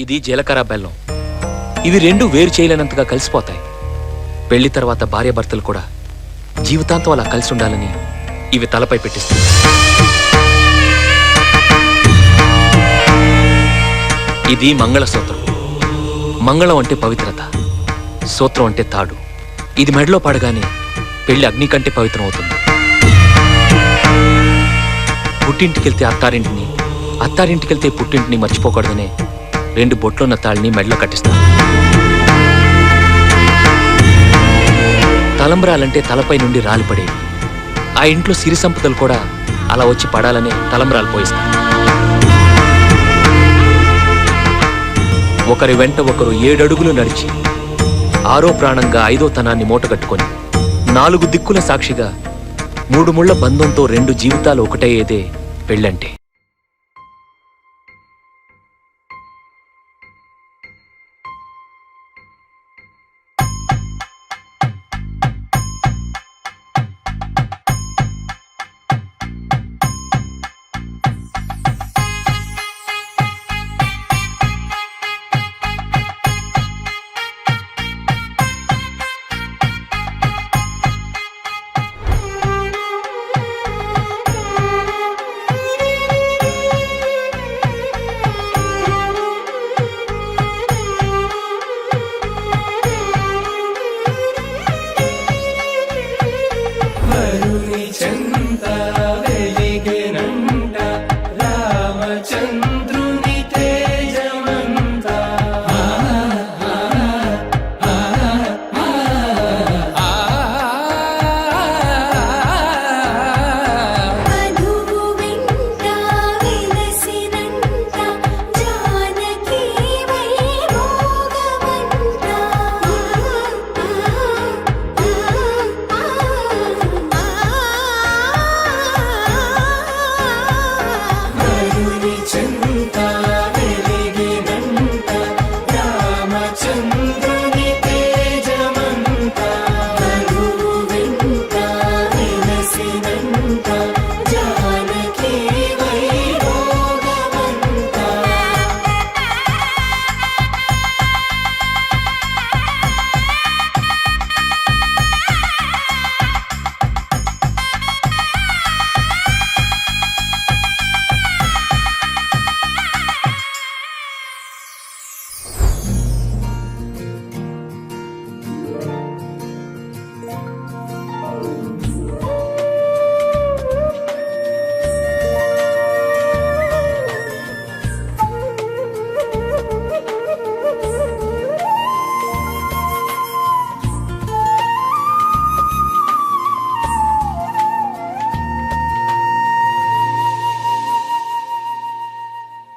ఇది జీలకర్ర బెల్లం. ఇవి రెండు వేరు చేయలేనంతగా కలిసిపోతాయి. పెళ్లి తర్వాత భార్యాభర్తలు కూడా జీవితాంతం అలా కలిసి ఉండాలని ఇవి తలపై పెట్టిస్తాయి. ఇది మంగళసూత్రం. మంగళం అంటే పవిత్రత, సూత్రం అంటే తాడు. ఇది మెడలో పడగానే పెళ్లి అగ్ని కంటే పవిత్రం అవుతుంది. పుట్టింటికెళ్తే అత్తారింటిని, అత్తారింటికెళ్తే పుట్టింటిని మర్చిపోకూడదనే 2 బొట్లున్న తాళిని మెడలో కట్టిస్తారు. తలంబ్రాలంటే తలపై నుండి రాలిపడేవి. ఆ ఇంట్లో సిరి సంపదలు కూడా అలా వచ్చి పడాలనే తలంబ్రాలు పోయిస్తారు. ఒకరి వెంట ఒకరు 7 అడుగులు నడిచి 6వ ప్రాణంగా 5వ తనాన్ని మూటగట్టుకొని 4 దిక్కుల సాక్షిగా 3 ముళ్ల బంధంతో 2 జీవితాలు ఒకటయ్యేదే పెళ్ళంటే.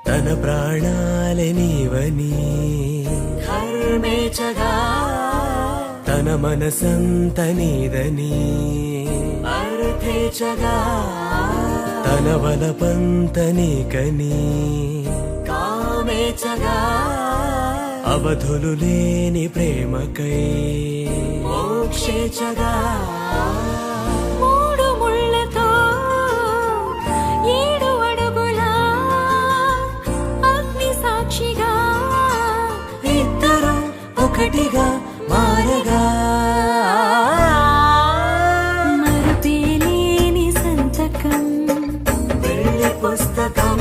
తన ప్రాణాలే నీవని హర్మేచగా, తన మనసంత నీదని అర్థేచగా, తన వలపంత నీకని కామేచగా, అవధులు లేని ప్రేమకై మోక్షేచగా. ఒకటిగా మారగా మరుపేలేని సంతకం, పెళ్లి పుస్తకం,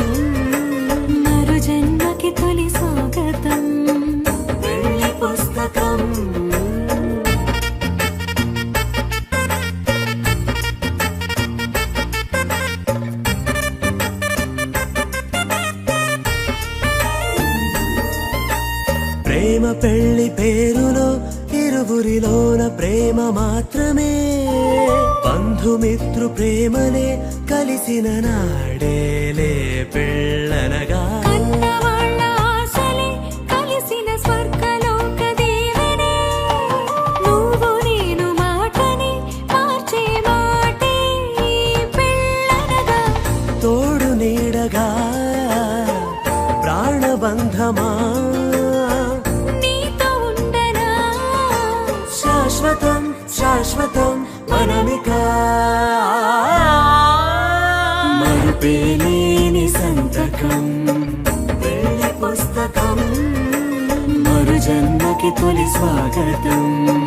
మరు జన్మకి తొలి స్వాగతం, పెళ్లి పుస్తకం. ప్రేమ పెళ్లి పేరులో ఇరువురిలోన ప్రేమ మాత్రమే, బంధుమిత్రు ప్రేమనే కలిసిన నాడేలే పెళ్ళనగా. కన్నవాళ్ళ ఆశలే కలిసిన స్వర్గలోక దీవెనే, నువ్వు నేను మాటని మార్చే మాటే పెళ్ళనగా. తోడు నీడగా ప్రాణబంధమా, శాశ్వతం శాశ్వతం మనమిక. మరుపేలేని సంతకం, పెళ్లి పుస్తకం. మనకి తొలి స్వాగతం.